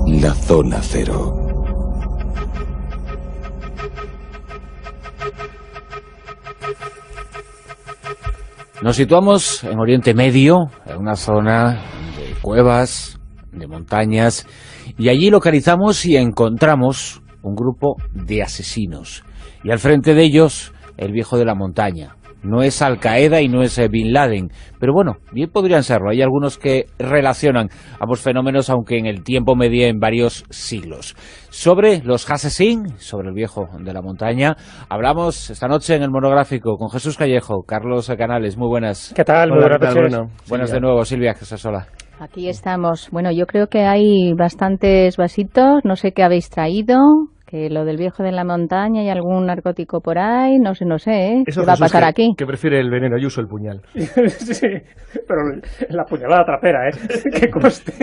La Zona Cero. Nos situamos en Oriente Medio, en una zona de cuevas, de montañas, y allí localizamos y encontramos un grupo de asesinos. Y al frente de ellos, el viejo de la montaña. No es Al Qaeda y no es Bin Laden, pero bueno, bien podrían serlo. Hay algunos que relacionan ambos fenómenos, aunque en el tiempo medien varios siglos. Sobre los Hassassin, sobre el viejo de la montaña, hablamos esta noche en el monográfico con Jesús Callejo, Carlos Canales. Muy buenas. ¿Qué tal? Muy buenas noches. Buenas de nuevo, Silvia Casasola. Aquí estamos. Bueno, yo creo que hay bastantes vasitos, no sé qué habéis traído, que lo del viejo de la montaña, hay algún narcótico por ahí, no sé, ¿eh? Eso, ¿qué va a pasar aquí? Que prefiere el veneno, yo uso el puñal. Sí, pero la puñalada trapera, que coste.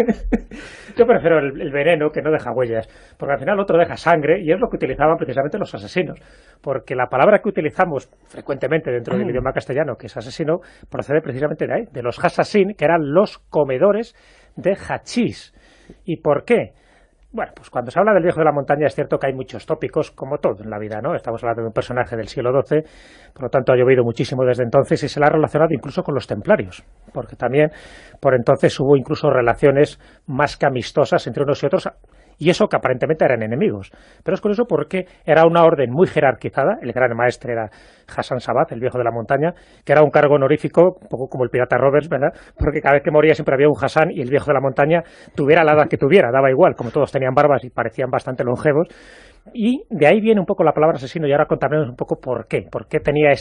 Yo prefiero el veneno, que no deja huellas, porque al final otro deja sangre, y es lo que utilizaban precisamente los asesinos, porque la palabra que utilizamos frecuentemente dentro del idioma castellano, que es asesino, procede precisamente de ahí, de los Hassassin, que eran los comedores de hachís. ¿Y por qué? Bueno, pues cuando se habla del viejo de la montaña es cierto que hay muchos tópicos, como todo en la vida, ¿no? Estamos hablando de un personaje del siglo XII, por lo tanto ha llovido muchísimo desde entonces y se la ha relacionado incluso con los templarios, porque también por entonces hubo incluso relaciones más que amistosas entre unos y otros, y eso que aparentemente eran enemigos. Pero es curioso porque era una orden muy jerarquizada, el gran maestre era Hassan Sabat, el viejo de la montaña, que era un cargo honorífico, un poco como el pirata Roberts, ¿verdad? Porque cada vez que moría siempre había un Hassan y el viejo de la montaña, tuviera la edad que tuviera, daba igual, como todos tenían barbas y parecían bastante longevos. Y de ahí viene un poco la palabra asesino, y ahora contaremos un poco por qué tenía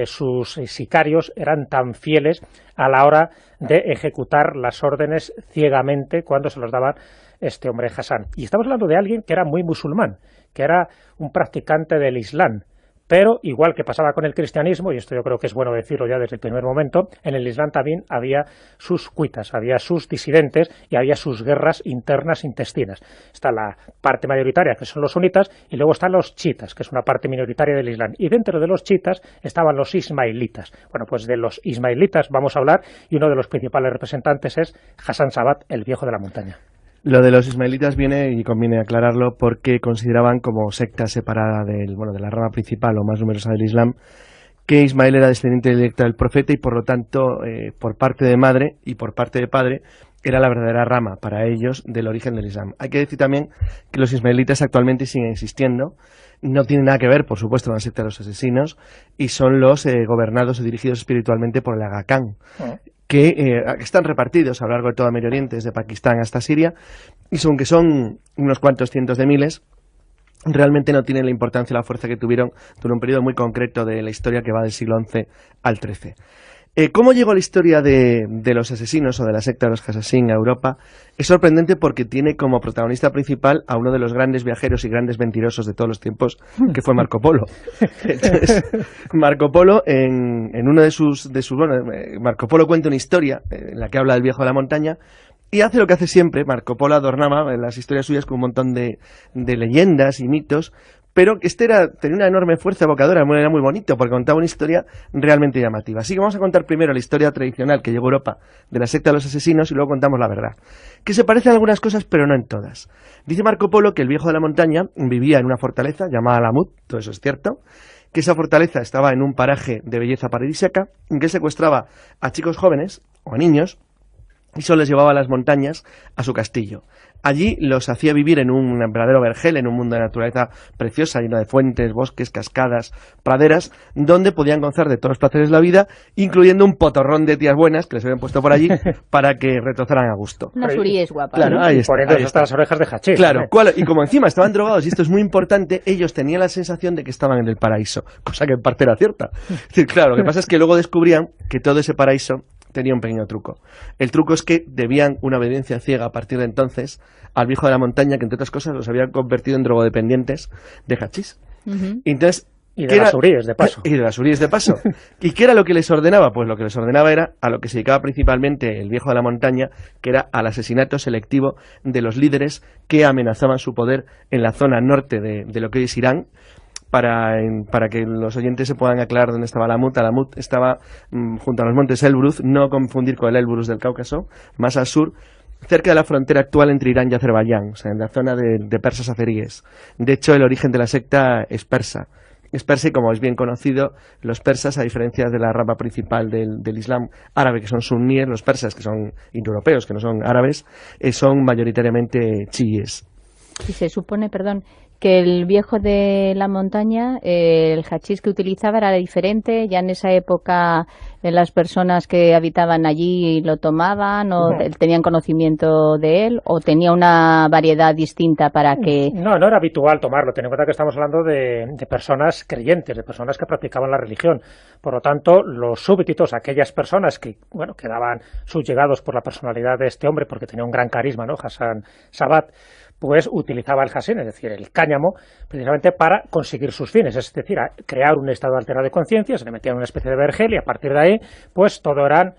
sus sicarios eran tan fieles a la hora de ejecutar las órdenes ciegamente cuando se los daban este hombre Hassan. Y estamos hablando de alguien que era muy musulmán, que era un practicante del Islam, pero igual que pasaba con el cristianismo, y esto yo creo que es bueno decirlo ya desde el primer momento, en el Islam también había sus cuitas, había sus disidentes y había sus guerras internas intestinas. Está la parte mayoritaria, que son los sunitas, y luego están los chiitas, que es una parte minoritaria del Islam. Y dentro de los chiitas estaban los ismailitas. Bueno, pues de los ismailitas vamos a hablar, y uno de los principales representantes es Hassan Sabat, el viejo de la montaña. Lo de los ismaelitas viene, y conviene aclararlo, porque consideraban como secta separada de la rama principal o más numerosa del Islam, que Ismael era descendiente directo del profeta y por lo tanto, por parte de madre y por parte de padre, era la verdadera rama para ellos del origen del Islam. Hay que decir también que los ismaelitas actualmente siguen existiendo, no tienen nada que ver, por supuesto, con la secta de los asesinos, y son los gobernados o dirigidos espiritualmente por el Aga Khan, que están repartidos a lo largo de todo Medio Oriente, desde Pakistán hasta Siria, y aunque son unos cuantos cientos de miles, realmente no tienen la importancia y la fuerza que tuvieron durante un periodo muy concreto de la historia que va del siglo XI al XIII. ¿Cómo llegó la historia de los asesinos o de la secta de los Hassassin a Europa? Es sorprendente porque tiene como protagonista principal a uno de los grandes viajeros y grandes mentirosos de todos los tiempos, que fue Marco Polo. Entonces, Marco Polo, en uno de sus Marco Polo cuenta una historia en la que habla del viejo de la montaña, y hace lo que hace siempre. Marco Polo adornaba las historias suyas con un montón de leyendas y mitos, pero tenía una enorme fuerza evocadora, era muy bonito, porque contaba una historia realmente llamativa. Así que vamos a contar primero la historia tradicional que llegó a Europa de la secta de los asesinos, y luego contamos la verdad, que se parece en algunas cosas, pero no en todas. Dice Marco Polo que el viejo de la montaña vivía en una fortaleza llamada Alamut, todo eso es cierto, que esa fortaleza estaba en un paraje de belleza paradisíaca, en que secuestraba a chicos jóvenes o a niños, y solo les llevaba a las montañas, a su castillo. Allí los hacía vivir en un verdadero vergel, en un mundo de naturaleza preciosa, lleno de fuentes, bosques, cascadas, praderas, donde podían gozar de todos los placeres de la vida, incluyendo un potorrón de tías buenas que les habían puesto por allí para que retozaran a gusto. Unas uríes guapas. Claro, ¿no? ahí está, Poniéndose hasta las orejas de hachís. Claro, y como encima estaban drogados, y esto es muy importante, ellos tenían la sensación de que estaban en el paraíso, cosa que en parte era cierta. Es decir, claro, lo que pasa es que luego descubrían que todo ese paraíso tenía un pequeño truco. El truco es que debían una obediencia ciega a partir de entonces al viejo de la montaña, que entre otras cosas los había convertido en drogodependientes de hachís. Entonces, y de las uríes, de paso. Y de las uríes, de paso. ¿Y qué era lo que les ordenaba? Pues lo que les ordenaba era a lo que se dedicaba principalmente el viejo de la montaña, que era al asesinato selectivo de los líderes que amenazaban su poder en la zona norte de lo que hoy es Irán, para que los oyentes se puedan aclarar dónde estaba Alamut. Alamut estaba junto a los montes Elbruz, no confundir con el Elbrus del Cáucaso, más al sur, cerca de la frontera actual entre Irán y Azerbaiyán, o sea, en la zona de persas azeríes. De hecho, el origen de la secta es persa. Es persa y, como es bien conocido, los persas, a diferencia de la rama principal del Islam árabe, que son suníes, los persas, que son indoeuropeos, que no son árabes, son mayoritariamente chiíes. Y se supone, perdón, que el viejo de la montaña, el hachís que utilizaba era diferente. Ya en esa época las personas que habitaban allí lo tomaban o tenían conocimiento de él, o tenía una variedad distinta para que... No era habitual tomarlo. Ten en cuenta que estamos hablando de personas creyentes, de personas que practicaban la religión. Por lo tanto, los súbditos, aquellas personas que quedaban subjugados por la personalidad de este hombre, porque tenía un gran carisma, ¿no? Hassan Sabat, pues utilizaba el hasín, es decir, el cáñamo, precisamente para conseguir sus fines, es decir, crear un estado alterado de conciencia. Se le metían una especie de vergel y a partir de ahí, pues todo eran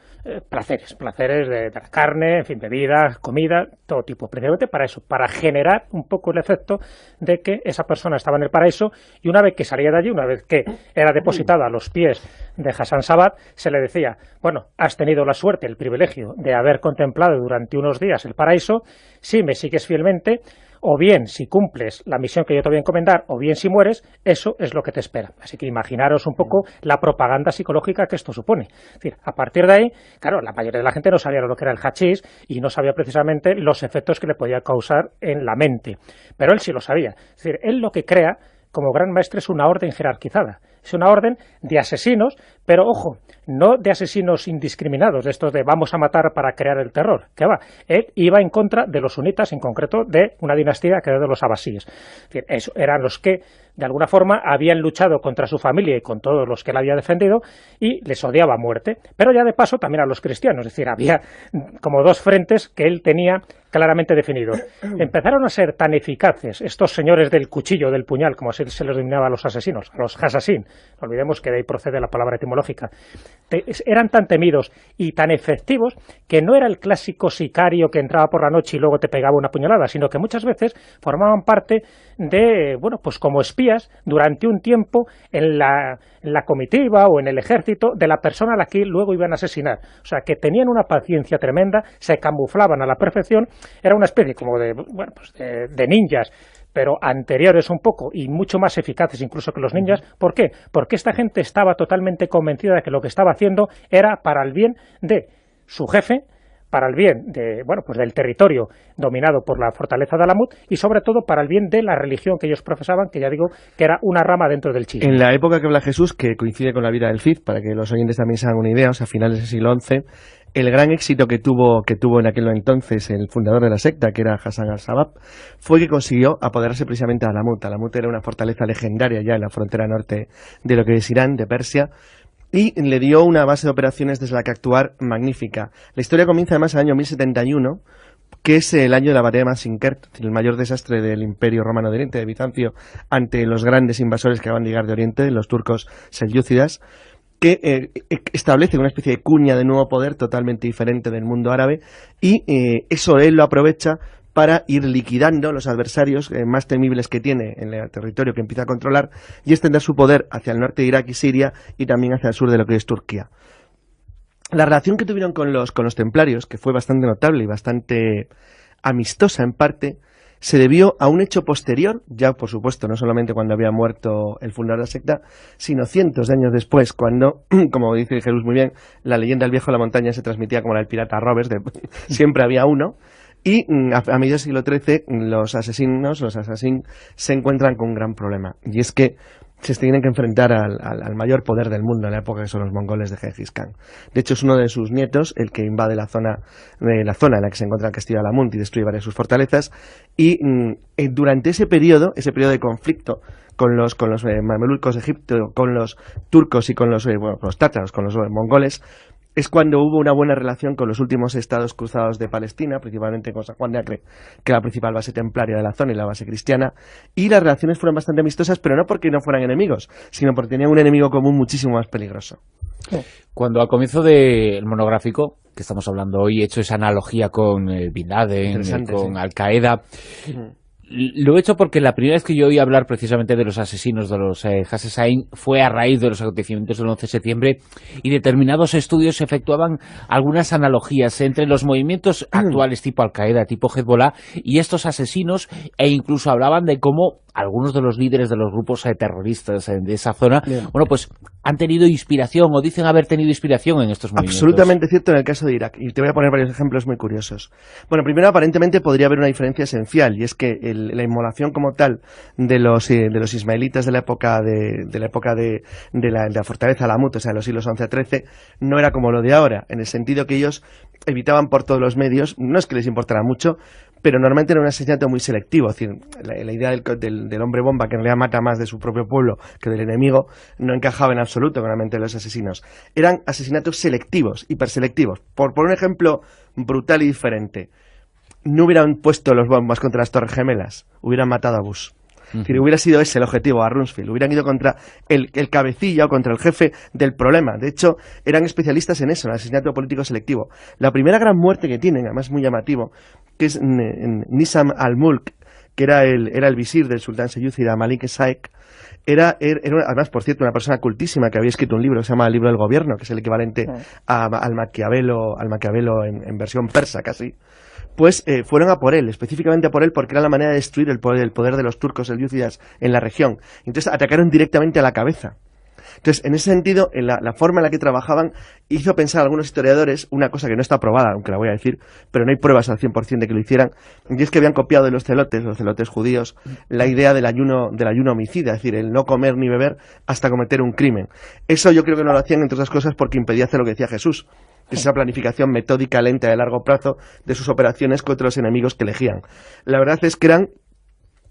placeres de la carne, en fin, bebida, comida, todo tipo, precisamente para eso, para generar un poco el efecto de que esa persona estaba en el paraíso, y una vez que salía de allí, una vez que era depositada a los pies de Hassan Sabat, se le decía, bueno, has tenido la suerte, el privilegio de haber contemplado durante unos días el paraíso. Si me sigues fielmente, o bien si cumples la misión que yo te voy a encomendar, o bien si mueres, eso es lo que te espera. Así que imaginaros un poco la propaganda psicológica que esto supone. Es decir, a partir de ahí, claro, la mayoría de la gente no sabía lo que era el hachís y no sabía precisamente los efectos que le podía causar en la mente. Pero él sí lo sabía. Es decir, él lo que crea como gran maestre es una orden jerarquizada. Es una orden de asesinos, pero ojo, no de asesinos indiscriminados, de estos de vamos a matar para crear el terror, que va. Él iba en contra de los sunitas, en concreto de una dinastía que era de los abasíes. Es decir, eso eran los que, de alguna forma, habían luchado contra su familia y con todos los que él había defendido, y les odiaba a muerte. Pero ya de paso también a los cristianos, es decir, había como dos frentes que él tenía claramente definidos. Empezaron a ser tan eficaces estos señores del cuchillo, del puñal, como se les denominaba a los asesinos, a los hasasín, no olvidemos que de ahí procede la palabra etimológica, eran tan temidos y tan efectivos que no era el clásico sicario que entraba por la noche y luego te pegaba una puñalada, sino que muchas veces formaban parte de, pues como espías durante un tiempo en la comitiva o en el ejército de la persona a la que luego iban a asesinar. O sea, que tenían una paciencia tremenda, se camuflaban a la perfección. Era una especie como de ninjas, pero anteriores un poco y mucho más eficaces incluso que los ninjas. ¿Por qué? Porque esta gente estaba totalmente convencida de que lo que estaba haciendo era para el bien de su jefe, para el bien del territorio dominado por la fortaleza de Alamut, y sobre todo para el bien de la religión que ellos profesaban, que ya digo que era una rama dentro del chiismo. En la época que habla Jesús, que coincide con la vida del Cid, para que los oyentes también se hagan una idea, o sea, a finales del siglo XI, el gran éxito que tuvo en aquel entonces el fundador de la secta, que era Hassan al-Sabat, fue que consiguió apoderarse precisamente de Alamut. Alamut era una fortaleza legendaria ya en la frontera norte de lo que es Irán, de Persia, y le dio una base de operaciones desde la que actuar magnífica. La historia comienza además en el año 1071, que es el año de la batalla de Manzikert, el mayor desastre del Imperio Romano de Oriente, de Bizancio, ante los grandes invasores que acaban de llegar de Oriente, los turcos selyúcidas, que establece una especie de cuña de nuevo poder totalmente diferente del mundo árabe, y eso él lo aprovecha para ir liquidando los adversarios más temibles que tiene en el territorio que empieza a controlar, y extender su poder hacia el norte de Irak y Siria y también hacia el sur de lo que es Turquía. La relación que tuvieron con los templarios, que fue bastante notable y bastante amistosa en parte, se debió a un hecho posterior, ya por supuesto no solamente cuando había muerto el fundador de la secta, sino cientos de años después, cuando, como dice Jesús muy bien, la leyenda del viejo de la montaña se transmitía como la del pirata Robes, siempre había uno. Y a mediados del siglo XIII los asesinos se encuentran con un gran problema, y es que se tienen que enfrentar al mayor poder del mundo en la época, que son los mongoles de Gengis Khan. De hecho, es uno de sus nietos el que invade la zona en la que se encuentra el castillo de Alamut y destruye varias de sus fortalezas, y durante ese periodo de conflicto con los mamelucos de Egipto, con los turcos y con los tártaros, con los mongoles, es cuando hubo una buena relación con los últimos estados cruzados de Palestina, principalmente con San Juan de Acre, que era la principal base templaria de la zona y la base cristiana, y las relaciones fueron bastante amistosas, pero no porque no fueran enemigos, sino porque tenían un enemigo común muchísimo más peligroso. Cuando al comienzo del monográfico, que estamos hablando hoy, he hecho esa analogía con Bin Laden, con Al-Qaeda, Lo he hecho porque la primera vez que yo oí hablar precisamente de los asesinos de los Hassasin fue a raíz de los acontecimientos del 11 de septiembre y determinados estudios efectuaban algunas analogías entre los movimientos actuales tipo Al-Qaeda, tipo Hezbollah y estos asesinos, e incluso hablaban de cómo algunos de los líderes de los grupos terroristas de esa zona, bueno, pues han tenido inspiración o dicen haber tenido inspiración en estos movimientos. Absolutamente cierto en el caso de Irak, y te voy a poner varios ejemplos muy curiosos. Bueno, primero, aparentemente podría haber una diferencia esencial, y es que la inmolación como tal de los ismaelitas de la época de la fortaleza Alamut, o sea, de los siglos XI a XIII, no era como lo de ahora, en el sentido que ellos evitaban por todos los medios, no es que les importara mucho, pero normalmente era un asesinato muy selectivo. Es decir, la idea del hombre bomba, que en realidad mata más de su propio pueblo que del enemigo, no encajaba en absoluto con la mente de los asesinos. Eran asesinatos selectivos, hiperselectivos. Por un ejemplo brutal y diferente, no hubieran puesto los bombas contra las Torres Gemelas, hubieran matado a Bush. Es decir, hubiera sido ese el objetivo, a Rumsfeld. Hubieran ido contra el cabecilla o contra el jefe del problema. De hecho, eran especialistas en eso, en el asesinato político selectivo. La primera gran muerte que tienen, además muy llamativo, que es Nizam al-Mulk, que era el visir del sultán seyúcida Malik Saik. Era además, por cierto, una persona cultísima que había escrito un libro que se llama El libro del gobierno, que es el equivalente al Maquiavelo en versión persa casi. Pues fueron a por él, específicamente a por él, porque era la manera de destruir el poder de los turcos selyúcidas en la región. Entonces atacaron directamente a la cabeza. Entonces, en ese sentido, la forma en la que trabajaban hizo pensar a algunos historiadores una cosa que no está probada, aunque la voy a decir, pero no hay pruebas al 100% de que lo hicieran, y es que habían copiado de los celotes judíos, la idea del ayuno homicida, es decir, el no comer ni beber hasta cometer un crimen. Eso yo creo que no lo hacían, entre otras cosas, porque impedía hacer lo que decía Jesús, esa planificación metódica, lenta, de largo plazo de sus operaciones contra los enemigos que elegían. La verdad es que eran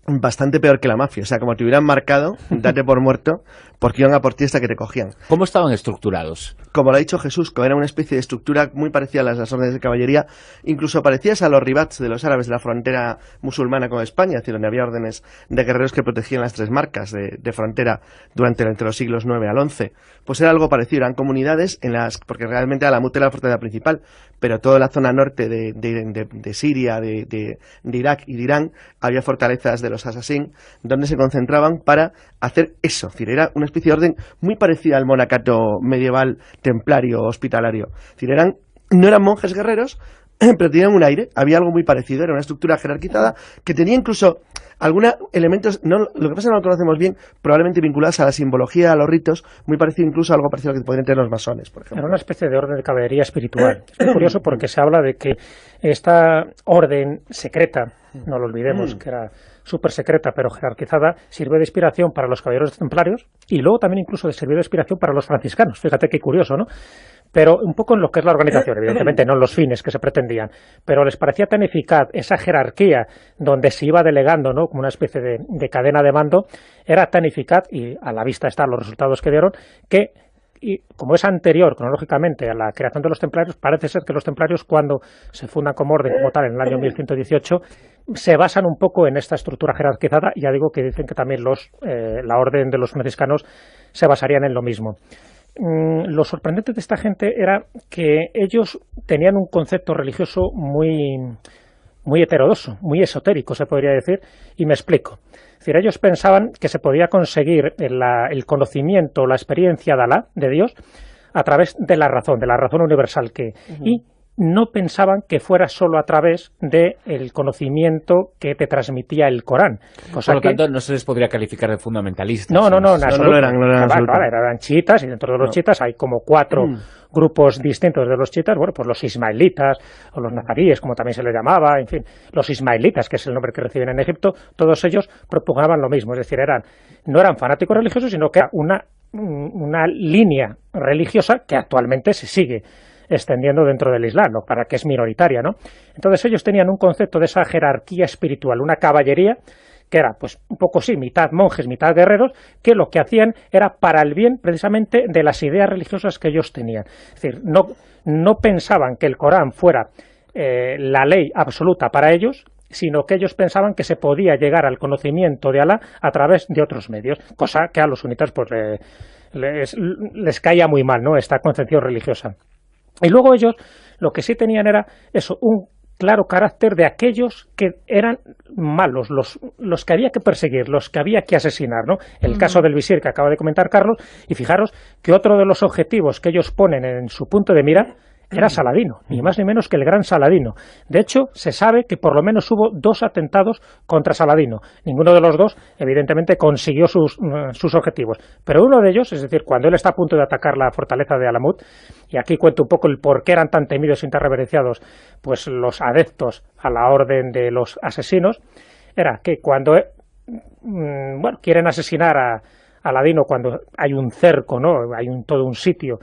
bastante peor que la mafia, o sea, como te hubieran marcado, date por muerto, porque iban a por ti hasta que te cogían. ¿Cómo estaban estructurados? Como lo ha dicho Jesús, era una especie de estructura muy parecida a las órdenes de caballería, incluso parecidas a los ribats de los árabes de la frontera musulmana con España, es decir, donde había órdenes de guerreros que protegían las 3 marcas de frontera entre los siglos IX al XI. Pues era algo parecido, eran comunidades porque realmente Alamut era la fortaleza principal, pero toda la zona norte de Siria, de Irak y de Irán, había fortalezas de los Hassasin, donde se concentraban para hacer eso. Es decir, era una especie de orden muy parecida al monacato medieval templario hospitalario. Es decir, no eran monjes guerreros, pero tenían un aire, había algo muy parecido, era una estructura jerarquizada que tenía incluso algunos elementos, lo que pasa es que no lo conocemos bien, probablemente vinculados a la simbología, a los ritos, muy parecido incluso a algo parecido a lo que podrían tener los masones, por ejemplo. Era una especie de orden de caballería espiritual. Es muy curioso porque se habla de que esta orden secreta, no lo olvidemos, que era súper secreta pero jerarquizada, sirve de inspiración para los caballeros templarios y luego también incluso sirvió de inspiración para los franciscanos. Fíjate qué curioso, ¿no? Pero un poco en lo que es la organización, evidentemente no en los fines que se pretendían, pero les parecía tan eficaz esa jerarquía donde se iba delegando, ¿no?, como una especie de cadena de mando, era tan eficaz, y a la vista están los resultados que dieron, que, y como es anterior cronológicamente a la creación de los templarios, parece ser que los templarios, cuando se fundan como orden como tal en el año 1118, se basan un poco en esta estructura jerarquizada. Ya digo que dicen que también la orden de los franciscanos se basarían en lo mismo. Lo sorprendente de esta gente era que ellos tenían un concepto religioso muy heterodoxo, muy esotérico, se podría decir, y me explico. Es decir, ellos pensaban que se podía conseguir el conocimiento, la experiencia de Alá, de Dios, a través de la razón universal y no pensaban que fuera solo a través del conocimiento que te transmitía el Corán. Por lo tanto, no se les podría calificar de fundamentalistas. No, no lo eran. Eran chiitas, y dentro de los chiitas hay como 4 grupos distintos de los chiitas, bueno, pues los ismaelitas, o los nazaríes, como también se les llamaba, en fin, los ismaelitas, que es el nombre que reciben en Egipto, todos ellos propugnaban lo mismo, es decir, no eran fanáticos religiosos, sino que era una línea religiosa que actualmente se sigue extendiendo dentro del Islam, ¿no?, para que es minoritaria, ¿no? Entonces ellos tenían un concepto de esa jerarquía espiritual, una caballería que era, pues, un poco sí, mitad monjes, mitad guerreros, que lo que hacían era para el bien, precisamente, de las ideas religiosas que ellos tenían. Es decir, no pensaban que el Corán fuera la ley absoluta para ellos, sino que ellos pensaban que se podía llegar al conocimiento de Alá a través de otros medios, cosa que a los sunitas pues les caía muy mal, ¿no?, esta concepción religiosa. Y luego ellos lo que sí tenían era eso, un claro carácter de aquellos que eran malos, los que había que perseguir, los que había que asesinar, ¿no? El caso del visir que acaba de comentar Carlos, y fijaros que otro de los objetivos que ellos ponen en su punto de mira era Saladino, ni más ni menos que el gran Saladino. De hecho, se sabe que por lo menos hubo 2 atentados contra Saladino. Ninguno de los 2, evidentemente, consiguió sus objetivos. Pero uno de ellos, es decir, cuando él está a punto de atacar la fortaleza de Alamut, y aquí cuento un poco el por qué eran tan temidos y tan reverenciados pues los adeptos a la orden de los asesinos, era que cuando quieren asesinar a Aladino, cuando hay un cerco, ¿no? Hay todo un sitio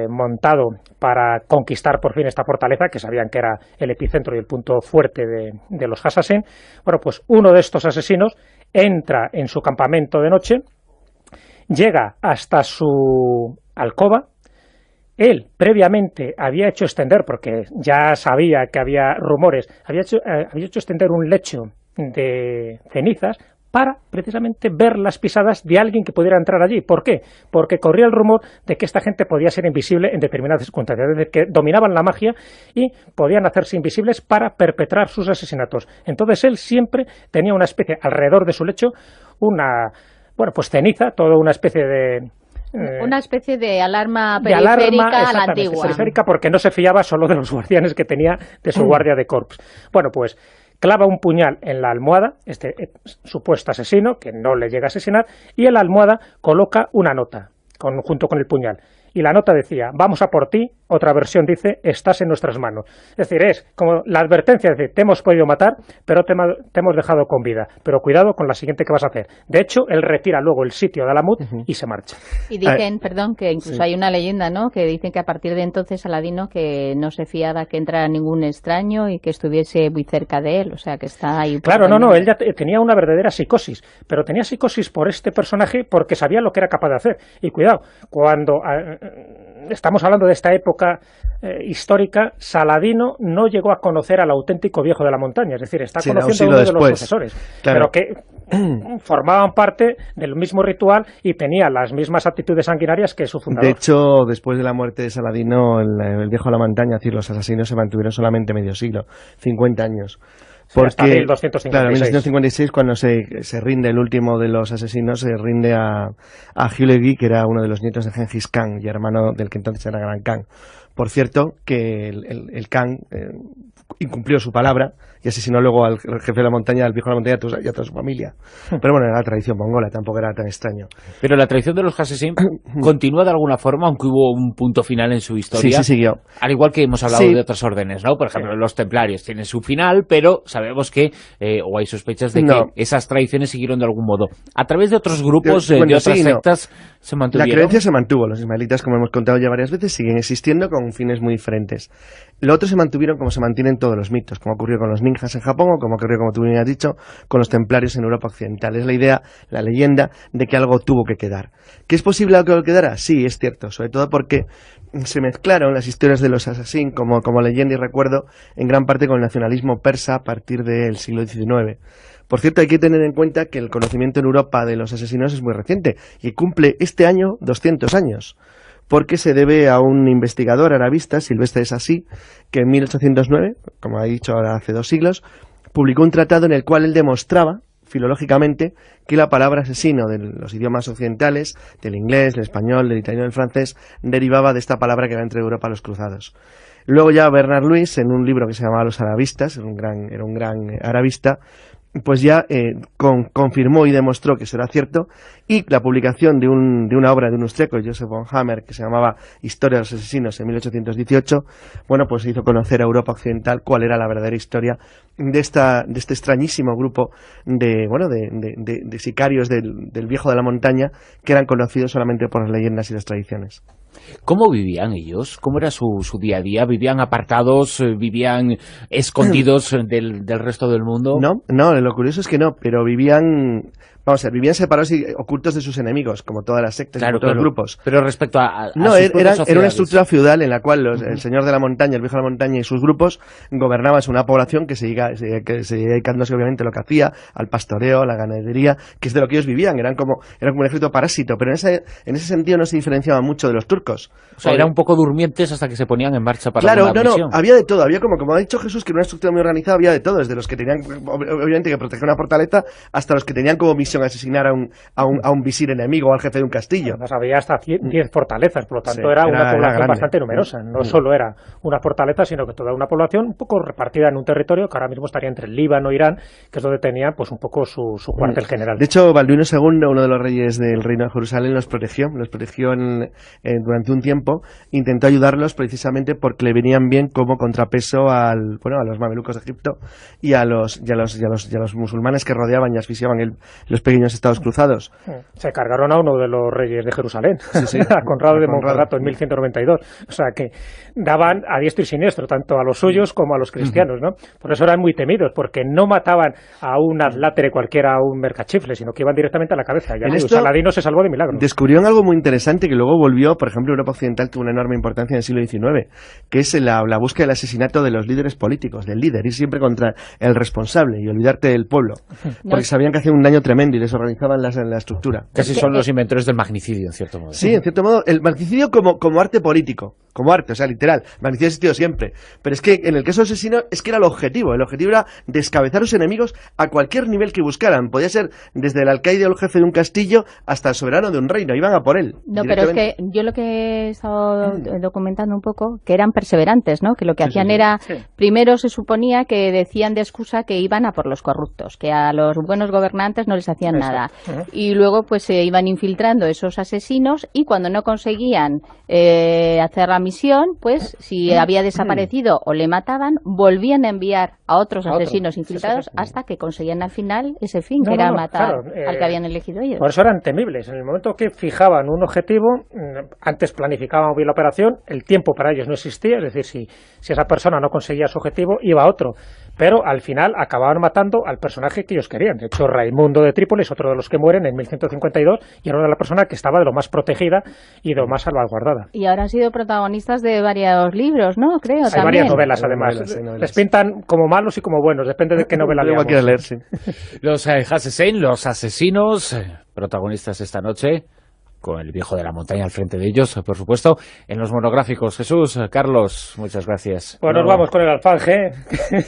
montado para conquistar por fin esta fortaleza, que sabían que era el epicentro y el punto fuerte de los Assassin. Bueno, pues uno de estos asesinos entra en su campamento de noche, llega hasta su alcoba. Él previamente había hecho extender, porque ya sabía que había rumores, había hecho extender un lecho de cenizas para precisamente ver las pisadas de alguien que pudiera entrar allí. ¿Por qué? Porque corría el rumor de que esta gente podía ser invisible en determinadas circunstancias, es decir, que dominaban la magia y podían hacerse invisibles para perpetrar sus asesinatos. Entonces él siempre tenía una especie, alrededor de su lecho, pues ceniza, toda una especie de... una especie de alarma periférica a la antigua. Periférica, porque no se fiaba solo de los guardianes que tenía de su guardia de corps. Bueno, pues clava un puñal en la almohada, este supuesto asesino, que no le llega a asesinar, y en la almohada coloca una nota junto con el puñal. Y la nota decía: vamos a por ti. Otra versión dice: estás en nuestras manos. Es decir, es como la advertencia de: te hemos podido matar, pero te hemos dejado con vida. Pero cuidado con la siguiente que vas a hacer. De hecho, él retira luego el sitio de Alamut y se marcha. Y dicen, que incluso hay una leyenda, ¿no?, que dicen que a partir de entonces Saladino que no se fiaba que entrara ningún extraño y que estuviese muy cerca de él. O sea, que está ahí. Claro, él ya tenía una verdadera psicosis. Pero tenía psicosis por este personaje porque sabía lo que era capaz de hacer. Y cuidado, cuando... estamos hablando de esta época histórica, Saladino no llegó a conocer al auténtico viejo de la montaña, es decir, está conociendo a uno de los sucesores, claro, pero que formaban parte del mismo ritual y tenía las mismas actitudes sanguinarias que su fundador. De hecho, después de la muerte de Saladino, el viejo de la montaña, es decir, los asesinos se mantuvieron solamente medio siglo, 50 años. Porque, hasta 1256. Claro, en 1256, cuando se rinde el último de los asesinos, se rinde a Hugh, que era uno de los nietos de Gengis Khan y hermano del que entonces era Gran Khan. Por cierto, que el Khan incumplió su palabra y asesinó luego al jefe de la montaña, al viejo de la montaña y a toda su familia. Pero bueno, era la tradición mongola, tampoco era tan extraño. Pero la tradición de los Assassin continúa de alguna forma, aunque hubo un punto final en su historia. Sí, siguió. Al igual que hemos hablado de otras órdenes, ¿no? Por ejemplo, los templarios tienen su final, pero sabemos que, o hay sospechas de que esas tradiciones siguieron de algún modo. A través de otros grupos, de otras sectas, se mantuvieron. La creencia se mantuvo. Los ismaelitas, como hemos contado ya varias veces, siguen existiendo con fines muy diferentes. Lo otro se mantuvieron como se mantienen todos los mitos, como ocurrió con los ninjas en Japón o como ocurrió, como tú bien has dicho, con los templarios en Europa Occidental. Es la idea, la leyenda de que algo tuvo que quedar. ¿Que es posible algo que quedara? Sí, es cierto, sobre todo porque se mezclaron las historias de los Assassin como leyenda y recuerdo en gran parte con el nacionalismo persa a partir del siglo XIX. Por cierto, hay que tener en cuenta que el conocimiento en Europa de los asesinos es muy reciente y cumple este año 200 años. Porque se debe a un investigador arabista, Silvestre Sassy, que en 1809, como he dicho ahora hace 2 siglos, publicó un tratado en el cual él demostraba, filológicamente, que la palabra asesino de los idiomas occidentales, del inglés, del español, del italiano y del francés, derivaba de esta palabra que era entre Europa a los cruzados. Luego ya Bernard Lewis, en un libro que se llamaba Los Arabistas, era un gran arabista, pues ya confirmó y demostró que eso era cierto, y la publicación de una obra de un austríaco, Joseph von Hammer, que se llamaba Historia de los asesinos, en 1818, bueno, pues hizo conocer a Europa Occidental cuál era la verdadera historia de este extrañísimo grupo de sicarios del viejo de la montaña, que eran conocidos solamente por las leyendas y las tradiciones. ¿Cómo vivían ellos? ¿Cómo era su día a día? ¿Vivían apartados? ¿Vivían escondidos del resto del mundo? No, lo curioso es que no, pero vivían vamos a ver, vivían separados y ocultos de sus enemigos, como todas las sectas, Claro, como todos claro. los grupos. Pero respecto a No, sus era propias una sociedades. estructura feudal en la cual el señor de la montaña, el viejo de la montaña y sus grupos gobernaban una población que se dedicándose obviamente a lo que hacía, al pastoreo, a la ganadería, que es de lo que ellos vivían, eran como un ejército parásito, pero en ese sentido no se diferenciaban mucho de los turcos. O sea, eran un poco durmientes hasta que se ponían en marcha para Claro, una misión. había de todo, había como ha dicho Jesús, que era una estructura muy organizada, había de todo, desde los que tenían obviamente que proteger una fortaleza hasta los que tenían como misión asesinar a un visir enemigo o al jefe de un castillo. Además, había hasta 10 fortalezas, por lo tanto Sí, era una población grande. bastante numerosa. No solo era una fortaleza, sino que toda una población un poco repartida en un territorio que ahora mismo estaría entre el Líbano e Irán, que es donde tenía pues un poco su cuartel general. De hecho, Balduino II, uno de los reyes del reino de Jerusalén, los protegió durante un tiempo, intentó ayudarlos precisamente porque le venían bien como contrapeso a los mamelucos de Egipto y a los musulmanes que rodeaban y asfixiaban los pequeños estados cruzados. Se cargaron a uno de los reyes de Jerusalén, Sí. a Conrado de Conrado. Montferrato en 1192. O sea que daban a diestro y siniestro, tanto a los suyos como a los cristianos, ¿no? Por eso eran muy temidos, porque no mataban a un adlátere cualquiera, a un mercachifle, sino que iban directamente a la cabeza. Y En así esto Saladino se salvó de milagro. Descubrieron algo muy interesante que luego volvió, por ejemplo, Europa Occidental tuvo una enorme importancia en el siglo XIX, que es la búsqueda del asesinato de los líderes políticos, del líder, ir siempre contra el responsable y olvidarte del pueblo, porque sabían que hacían un daño tremendo y desorganizaban la estructura. Casi son los inventores del magnicidio, en cierto modo. Sí, en cierto modo, el magnicidio como arte político, como arte, o sea, literal. El magnicidio ha existido siempre. Pero es que en el caso del asesino es que era el objetivo. El objetivo era descabezar a sus enemigos a cualquier nivel que buscaran. Podía ser desde el alcaide o el jefe de un castillo hasta el soberano de un reino. Iban a por él. No, pero es que yo lo que he estado documentando un poco, que eran perseverantes, ¿no? Que lo que hacían era, primero se suponía que decían de excusa que iban a por los corruptos, que a los buenos gobernantes no les hacían nada. Y luego pues se iban infiltrando esos asesinos y cuando no conseguían hacer la misión, pues si había desaparecido o le mataban, volvían a enviar a otros asesinos infiltrados hasta que conseguían al final ese fin, que era matar al que habían elegido ellos. Por eso eran temibles. En el momento que fijaban un objetivo, antes planificaban bien la operación, el tiempo para ellos no existía, es decir, si esa persona no conseguía su objetivo, iba a otro. Pero al final acababan matando al personaje que ellos querían. De hecho, Raimundo de Trípoli es otro de los que mueren en 1152 y era una de las personas que estaba de lo más protegida y de lo más salvaguardada. Y ahora han sido protagonistas de varios libros, ¿no? Creo, Hay también. varias novelas, además. Novelas. Les pintan como malos y como buenos, depende de qué novela Luego leamos. quiero leer, sí. Los Hassein, los asesinos, protagonistas esta noche, con el viejo de la montaña al frente de ellos, por supuesto, en los monográficos. Jesús, Carlos, muchas gracias. Pues nos vamos con el alfanje,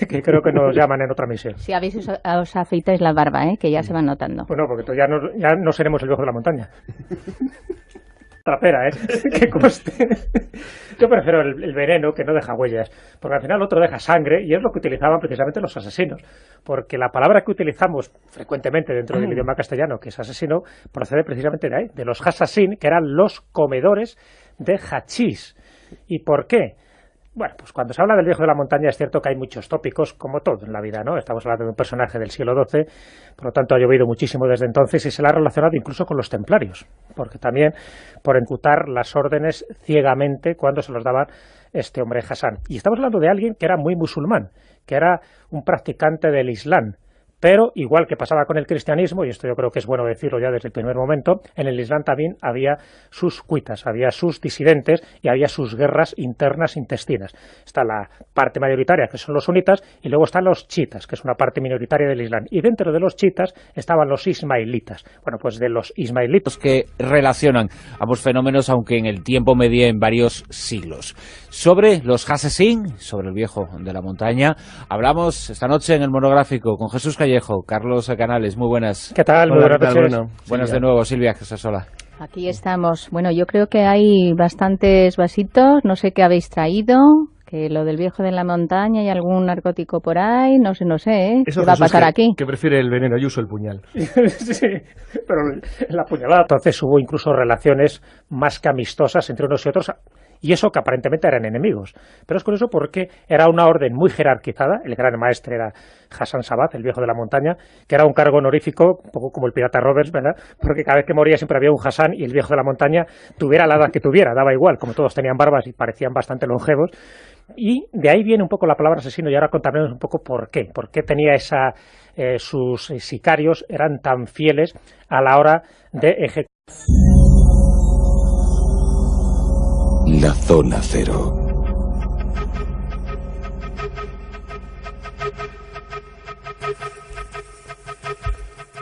que creo que nos llaman en otra misión. Si habéis os afeitáis la barba, que ya se van notando. Bueno, porque ya no seremos el viejo de la montaña. Trapera, que coste. Yo prefiero el veneno que no deja huellas, porque al final otro deja sangre y es lo que utilizaban precisamente los asesinos, porque la palabra que utilizamos frecuentemente dentro del idioma castellano, que es asesino, procede precisamente de ahí, de los hasasin, que eran los comedores de hachís. ¿Y por qué? Bueno, pues cuando se habla del viejo de la montaña es cierto que hay muchos tópicos, como todo en la vida, ¿no? Estamos hablando de un personaje del siglo XII, por lo tanto ha llovido muchísimo desde entonces y se le ha relacionado incluso con los templarios, porque también por ejecutar las órdenes ciegamente cuando se los daban este hombre Hassan. Y estamos hablando de alguien que era muy musulmán, que era un practicante del Islam. Pero, igual que pasaba con el cristianismo, y esto yo creo que es bueno decirlo ya desde el primer momento, en el Islam también había sus cuitas, había sus disidentes y había sus guerras internas intestinas. Está la parte mayoritaria, que son los sunitas, y luego están los chiitas, que es una parte minoritaria del Islam. Y dentro de los chiitas estaban los ismailitas. Bueno, pues de los ismailitas que relacionan ambos fenómenos, aunque en el tiempo medía en varios siglos. Sobre los Hassesin, sobre el viejo de la montaña, hablamos esta noche en el monográfico con Jesús Callejo, Carlos Canales. Muy buenas. ¿Qué tal? Muy buenas noches. Buenas de nuevo, Silvia Casasola. Aquí estamos. Bueno, yo creo que hay bastantes vasitos, no sé qué habéis traído, que lo del viejo de la montaña y algún narcótico por ahí, no sé, ¿qué va a pasar aquí? Que prefiere el veneno, yo uso el puñal. Sí, pero la puñalada. Entonces hubo incluso relaciones más que amistosas entre unos y otros, y eso que aparentemente eran enemigos. Pero es curioso porque era una orden muy jerarquizada. El gran maestre era Hassan Sabat, el viejo de la montaña, que era un cargo honorífico, un poco como el pirata Roberts, ¿verdad? Porque cada vez que moría siempre había un Hassan, y el viejo de la montaña, tuviera la edad que tuviera, daba igual, como todos tenían barbas y parecían bastante longevos. Y de ahí viene un poco la palabra asesino, y ahora contaremos un poco por qué. Por qué tenía sus sicarios eran tan fieles a la hora de ejecutar. La Zona Cero.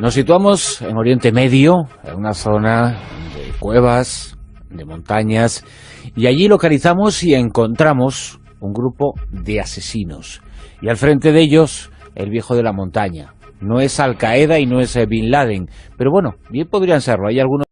Nos situamos en Oriente Medio, en una zona de cuevas, de montañas, y allí localizamos y encontramos un grupo de asesinos. Y al frente de ellos, el viejo de la montaña. No es Al Qaeda y no es Bin Laden, pero bueno, bien podrían serlo. Hay algunos